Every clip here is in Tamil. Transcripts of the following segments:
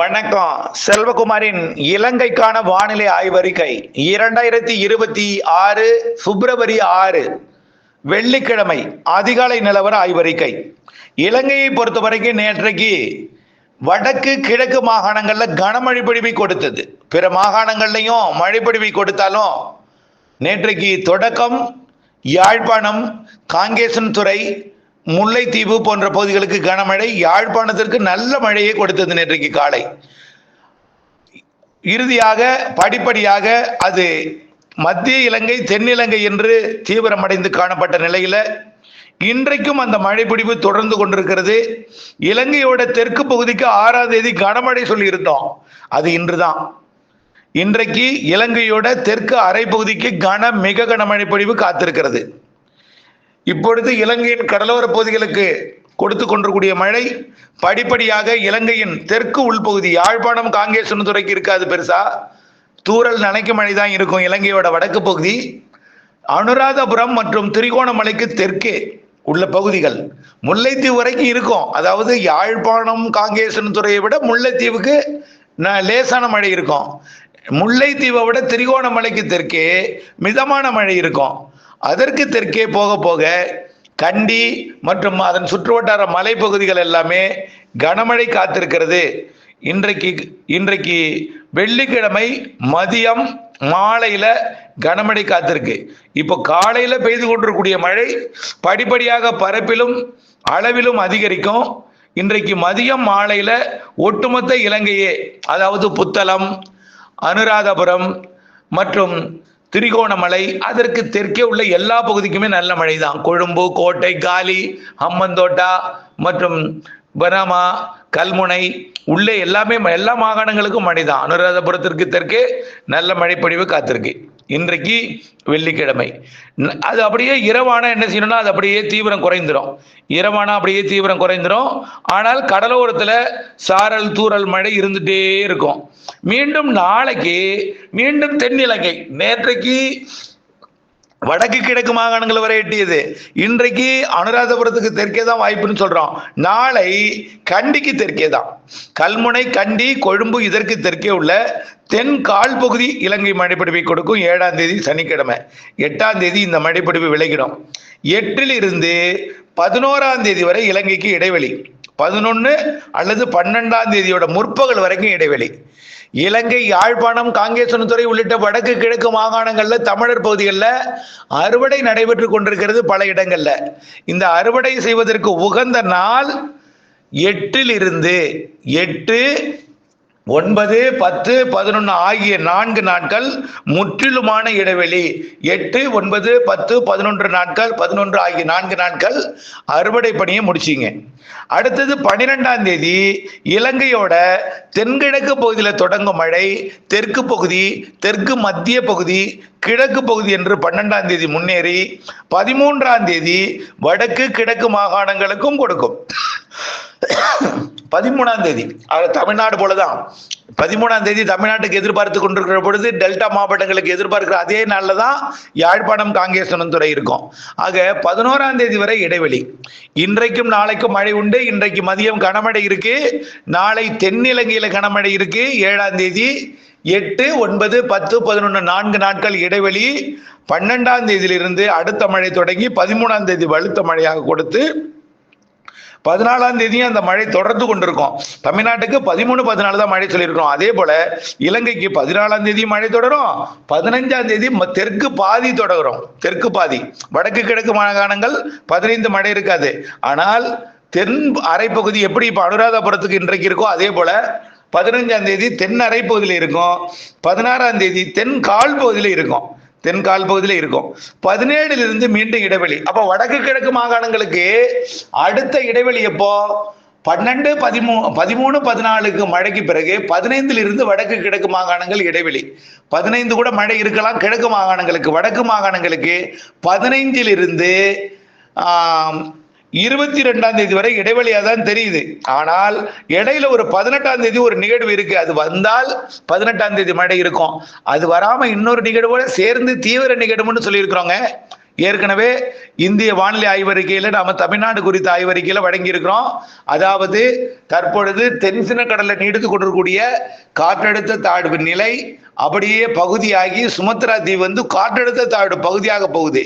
வணக்கம். செல்வகுமாரின் இலங்கைக்கான வானிலை ஆய்வறிக்கை 2026 பிப்ரவரி 6 வெள்ளிக்கிழமை அதிகாலை நிலவர ஆய்வறிக்கை. இலங்கையை பொறுத்தவரைக்கும் நேற்றைக்கு வடக்கு கிழக்கு மாகாணங்கள்ல கனமழை பொழிவை கொடுத்தது. பிற மாகாணங்கள்லையும் மழை பொழிவை கொடுத்தாலும் நேற்றைக்கு தொடக்கம் யாழ்ப்பாணம், காங்கேசன்துறை, முல்லைத்தீவு போன்ற பகுதிகளுக்கு கனமழை, யாழ்ப்பாணத்திற்கு நல்ல மழையை கொடுத்தது நேற்றைக்கு காலை. இறுதியாக படிப்படியாக அது மத்திய இலங்கை, தென்னிலங்கை என்று தீவிரமடைந்து காணப்பட்ட நிலையில இன்றைக்கும் அந்த மழை பிடிப்பு தொடர்ந்து கொண்டிருக்கிறது. இலங்கையோட தெற்கு பகுதிக்கு 6ஆம் தேதி கனமழை சொல்லியிருந்தோம், அது இன்றுதான். இன்றைக்கு இலங்கையோட தெற்கு அரை பகுதிக்கு மிக கனமழை பொழிவு காத்திருக்கிறது. இப்பொழுது இலங்கையின் கடலோர பகுதிகளுக்கு கொடுத்து கொண்டிருக்கூடிய மழை படிப்படியாக இலங்கையின் தெற்கு உள்பகுதி யாழ்ப்பாணம், காங்கேசன்துறைக்கு இருக்காது, பெருசா தூறல் நனைக்கும் மழை தான் இருக்கும். இலங்கையோட வடக்கு பகுதி அனுராதபுரம் மற்றும் திரிகோணமலைக்கு தெற்கே உள்ள பகுதிகள் முல்லைத்தீவு வரைக்கும் இருக்கும். அதாவது யாழ்ப்பாணம், காங்கேசன்துறையை விட முல்லைத்தீவுக்கு லேசான மழை இருக்கும். முல்லைத்தீவை விட திரிகோணமலைக்கு தெற்கே மிதமான மழை இருக்கும். அதற்கு தெற்கே போக போக கண்டி மற்றும் அதன் சுற்றுவட்டார மலைப்பகுதிகள் எல்லாமே கனமழை காத்திருக்கிறது. இன்றைக்கு வெள்ளிக்கிழமை மதியம் மாலையில கனமழை காத்திருக்கு. இப்போ காலையில பெய்து கொண்டிருக்கக்கூடிய மழை படிப்படியாக பரப்பிலும் அளவிலும் அதிகரிக்கும். இன்றைக்கு மதியம் மாலையில ஒட்டுமொத்த இலங்கையே, அதாவது புத்தளம், அனுராதபுரம் மற்றும் திரிகோணமலை அதற்கு தெற்கே உள்ள எல்லா பகுதிக்குமே நல்ல மழை தான். கொழும்பு, கோட்டை, காலி, ஹம்மந்தோட்டா மற்றும் பனாமா, கல்முனை உள்ளே எல்லா மாகாணங்களுக்கும் மழை தான். அனுராதபுரத்திற்கு தெற்கே நல்ல மழைப்பொழிவு காத்திருக்கு. இன்றைக்கு வெள்ளிக்கிழமை அது அப்படியே இரவானா என்ன செய்யணும்னா அது அப்படியே தீவிரம் குறைந்துடும். இரவானா அப்படியே தீவிரம் குறைந்துடும். ஆனால் கடலோரத்துல சாரல் தூறல் மழை இருந்துட்டே இருக்கும். மீண்டும் நாளைக்கு மீண்டும் தென்னிலங்கை, நேற்றைக்கு வடக்கு கிழக்கு மாகாணங்கள் வரை எட்டியது, இன்றைக்கு அனுராதபுரத்துக்கு தெற்கே தான் வாய்ப்புன்னு சொல்றோம். நாளை கண்டிக்கு தெற்கே தான். கல்முனை, கண்டி, கொழும்பு இதற்கு தெற்கே உள்ள தென் கால் பகுதி இலங்கை மழைப்பிடிப்பை கொடுக்கும். 7ஆம் தேதி சனிக்கிழமை. 8ஆம் தேதி இந்த மழைப்பிடிப்பு விலகிடும். 8ல் இருந்து 11ஆம் தேதி வரை இலங்கைக்கு இடைவெளி. 11 அல்லது 12ஆம் தேதியோட முற்பகல் வரைக்கும் இடைவெளி. இலங்கை யாழ்ப்பாணம், காங்கேசன்துறை உள்ளிட்ட வடக்கு கிழக்கு மாகாணங்கள்ல தமிழர் பகுதிகளில் அறுவடை நடைபெற்று கொண்டிருக்கிறது பல இடங்கள்ல. இந்த அறுவடை செய்வதற்கு உகந்த நாள் 8ல் இருந்து 8, 9, 10, 11 ஆகிய 4 நாட்கள் முற்றிலுமான இடைவெளி. 8, 9, 10, 11 நாட்கள், 11 ஆகிய 4 நாட்கள் அறுவடை பணியை முடிச்சிங்க. அடுத்தது 12ஆம் தேதி இலங்கையோட தென்கிழக்கு பகுதியில் தொடங்கும் மழை தெற்கு பகுதி, தெற்கு மத்திய பகுதி, கிழக்கு பகுதி என்று 12ஆம் தேதி முன்னேறி 13ஆம் தேதி வடக்கு கிழக்கு மாகாணங்களுக்கும் கொடுக்கும். 13ஆம் தேதி தமிழ்நாடு போலதான். 13ஆம் தேதி தமிழ்நாட்டுக்கு எதிர்பார்த்து கொண்டிருக்கிற பொழுது டெல்டா மாவட்டங்களுக்கு எதிர்பார்க்கிற அதே நாள்ல தான் யாழ்ப்பாணம், காங்கேசன்துறை இருக்கும். ஆக 11ஆம் தேதி வரை இடைவெளி. இன்றைக்கும் நாளைக்கும் மழை உண்டு. இன்றைக்கு மதியம் கனமழை இருக்கு. நாளை தென்னிலங்கையில கனமழை இருக்கு. 7ஆம் தேதி 8, 9, 10, 11 4 நாட்கள் இடைவெளி. 12ஆம் தேதியிலிருந்து அடுத்த மழை தொடங்கி 13ஆம் தேதி வலுத்த மழையாக கொடுத்து 14ஆம் தேதியும் அந்த மழை தொடர்ந்து கொண்டிருக்கும். தமிழ்நாட்டுக்கு 13, 14 தான் மழை சொல்லியிருக்கிறோம். அதே போல இலங்கைக்கு 14ஆம் தேதி மழை தொடரும். 15ஆம் தேதி தெற்கு பாதி தொடரும். தெற்கு பாதி, வடக்கு கிழக்கு மாகாணங்கள் 15 மழை இருக்காது. ஆனால் தென் அரைப்பகுதி எப்படி இப்ப அனுராதபுரத்துக்கு இன்றைக்கு இருக்கோ அதே போல 15ஆம் தேதி தென் அரைப்பகுதியில் இருக்கும். 16ஆம் தேதி தென் கால் பகுதியில் இருக்கும். 17ல் இருந்து மீண்டும் இடைவெளி. அப்ப வடக்கு கிழக்கு மாகாணங்களுக்கு அடுத்த இடைவெளி எப்போ? 12, 13, 14க்கு மழைக்கு பிறகு 15ல் இருந்து வடக்கு கிழக்கு மாகாணங்கள் இடைவெளி. 15 கூட மழை இருக்கலாம் கிழக்கு மாகாணங்களுக்கு. வடக்கு மாகாணங்களுக்கு 15ல் இருந்து 22ஆம் தேதி வரை இடைவெளியா தான் தெரியுது. ஆனால் இடையில ஒரு 18ஆம் தேதி ஒரு நிகழ்வு இருக்கு. அது வந்தால் 18ஆம் தேதி மழை இருக்கும். அது வராம இன்னொரு நிகழ்வோட சேர்ந்து தீவிர நிகழ்வுன்னு சொல்லியிருக்கிறோங்க. ஏற்கனவே இந்திய வானிலை ஆய்வறிக்கையில் நாம தமிழ்நாடு குறித்த ஆய்வறிக்கையில் வழங்கி இருக்கிறோம். அதாவது தற்பொழுது தென்சின கடல்ல நீடித்து கொண்டிருக்கக்கூடிய காற்றழுத்த தாழ்வு நிலை அப்படியே பகுதியாகி சுமத்ரா தீவு வந்து காற்றழுத்த தாழ்வு பகுதியாக போகுது.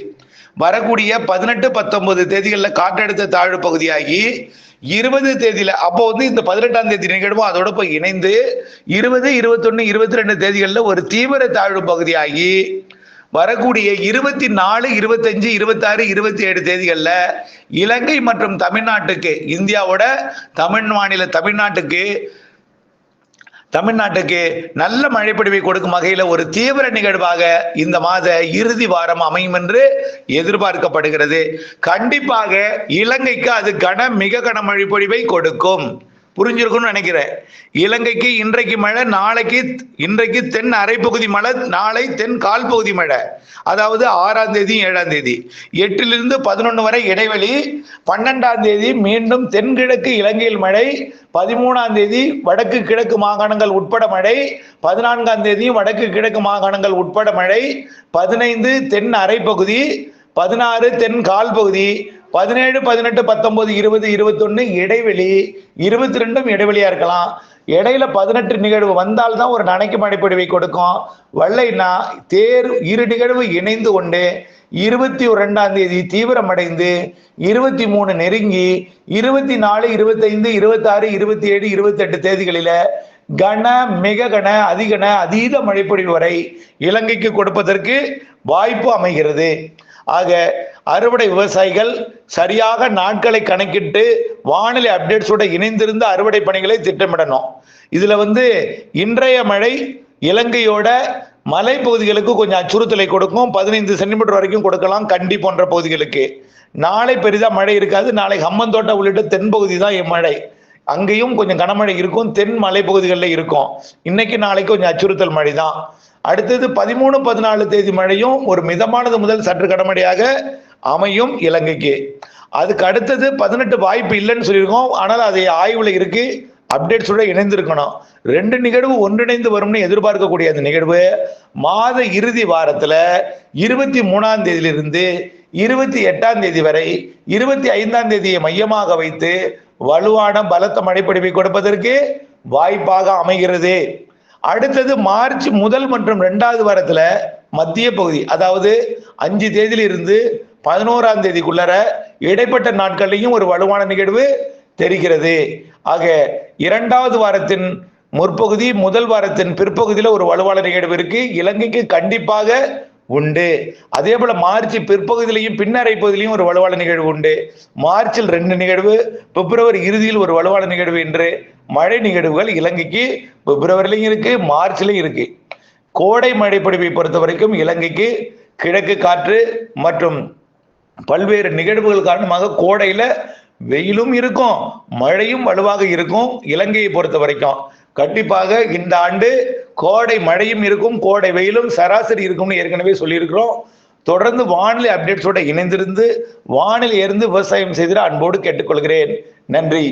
வரக்கூடிய 18, 19 தேதிகளில் காற்றழுத்த தாழ்வு பகுதியாகி 20 தேதியில அப்போ வந்து இந்த 18ஆம் தேதி நிகழ்வும் அதோட போய் இணைந்து 20, 21, 22 தேதிகளில் ஒரு தீவிர தாழ்வு பகுதியாகி வரக்கூடிய 24, 25, 26, 27 தேதிகளில் இலங்கை மற்றும் தமிழ்நாட்டுக்கு இந்தியாவோட தமிழ்நாட்டுக்கு நல்ல மழைப்பொழிவை கொடுக்கும் வகையில் ஒரு தீவிர நிகழ்வாக இந்த மாத இறுதி வாரம் அமையும் என்று எதிர்பார்க்கப்படுகிறது. கண்டிப்பாக இலங்கைக்கு அது மிக கன மழைப்பொழிவை கொடுக்கும். புரிஞ்சிருக்கும்னு நினைக்கிறேன். இலங்கைக்கு இன்றைக்கு மழை, இன்றைக்கு தென் அரைப்பகுதி மழை, நாளை தென் கால் பகுதி மழை. அதாவது 6ஆம் தேதி 7ஆம் தேதி 8லிருந்து 11 வரை இடைவெளி. 12ஆம் தேதி மீண்டும் தென்கிழக்கு இலங்கையில் மழை. 13ஆம் தேதி வடக்கு கிழக்கு மாகாணங்கள் உட்பட மழை. 14ஆம் தேதி வடக்கு கிழக்கு மாகாணங்கள் உட்பட மழை. 15 தென் அரைப்பகுதி, 16 தென் கால் பகுதி, 17, 18, 19, 20, 21 இடைவெளி, 22 இடைவெளியா இருக்கலாம். இடையில 18 நிகழ்வு வந்தால்தான் ஒரு நனைக்கு மழைப்பொழிவை கொடுக்கும். வல்லைன்னா இரு நிகழ்வு இணைந்து கொண்டு 22ஆம் தேதி தீவிரமடைந்து 23 நெருங்கி 24, 25, 26, 27, 28 தேதிகளில மிக கன அதீத மழைப்பொழிவு வரை இலங்கைக்கு கொடுப்பதற்கு வாய்ப்பு அமைகிறது. ஆக அறுவடை விவசாயிகள் சரியாக நாட்களை கணக்கிட்டு வானிலை அப்டேட்ஸோட இணைந்திருந்த அறுவடை பணிகளை திட்டமிடணும். இதுல வந்து இன்றைய மழை இலங்கையோட மலை பகுதிகளுக்கு கொஞ்சம் அச்சுறுத்தலை கொடுக்கும். 15 சென்டிமீட்டர் வரைக்கும் கொடுக்கலாம் கண்டி போன்ற பகுதிகளுக்கு. நாளை பெரிதா மழை இருக்காது. நாளை ஹம்மந்தோட்டா உள்ளிட்ட தென்பகுதி தான் மழை. அங்கேயும் கொஞ்சம் கனமழை இருக்கும். தென் மலை பகுதிகளில் இருக்கும். இன்னைக்கு நாளைக்கு கொஞ்சம் அச்சுறுத்தல் மழை தான். அடுத்தது 13, 14 தேதி மழையும் ஒரு மிதமானது முதல் சற்று கனமழையாக அமையும் இலங்கைக்கு. அதுக்கு அடுத்தது 18 வாய்ப்பு இல்லைன்னு சொல்லியிருக்கோம். ஆனால் அது ஆய்வுல இருக்கு. அப்டேட்ஸோட இணைந்திருக்கணும். 2 நிகழ்வு ஒன்றிணைந்து வரும்னு எதிர்பார்க்கக்கூடிய அந்த நிகழ்வு மாத இறுதி வாரத்துல 23ஆம் தேதியிலிருந்து 28ஆம் தேதி வரை 25ஆம் தேதியை மையமாக வைத்து வலுவான பலத்த மழைப்பொழிவை கொடுப்பதற்கு வாய்ப்பாக அமைகிறது. அடுத்தது மார்ச் முதல் மற்றும் 2வது வாரத்துல மத்திய பகுதி, அதாவது 5 தேதியிலிருந்து 11ஆம் தேதிக்குள்ளர இடைப்பட்ட நாட்களையும் ஒரு வலுவான நிகழ்வு தெரிகிறது. ஆக 2வது வாரத்தின் முற்பகுதி, முதல் வாரத்தின் பிற்பகுதியில ஒரு வலுவான நிகழ்வு இருக்கு. இலங்கைக்கு கண்டிப்பாக உண்டு. அதே போல மார்ச் பிற்பகுதியிலையும் பின்னரை பகுதியிலையும் ஒரு வலுவான நிகழ்வு உண்டு. மார்ச்சில் 2 நிகழ்வு, பிப்ரவரி இறுதியில் ஒரு வலுவான நிகழ்வு என்று மழை நிகழ்வுகள் இலங்கைக்கு பிப்ரவரிலையும் இருக்கு, மார்ச்லயும் இருக்கு. கோடை மழைப்பொழிவை பொறுத்த வரைக்கும் இலங்கைக்கு கிழக்கு காற்று மற்றும் பல்வேறு நிகழ்வுகள் காரணமாக கோடையில வெயிலும் இருக்கும், மழையும் வலுவாக இருக்கும். இலங்கையை பொறுத்த வரைக்கும் கண்டிப்பாக இந்த ஆண்டு கோடை மழையும் இருக்கும், கோடை வெயிலும் சராசரி இருக்கும்னு ஏற்கனவே சொல்லியிருக்கிறோம். தொடர்ந்து வானிலை அப்டேட்ஸோட இணைந்திருந்து வானிலை இருந்து விவசாயம் செய்திட அன்போடு கேட்டுக்கொள்கிறேன். நன்றி.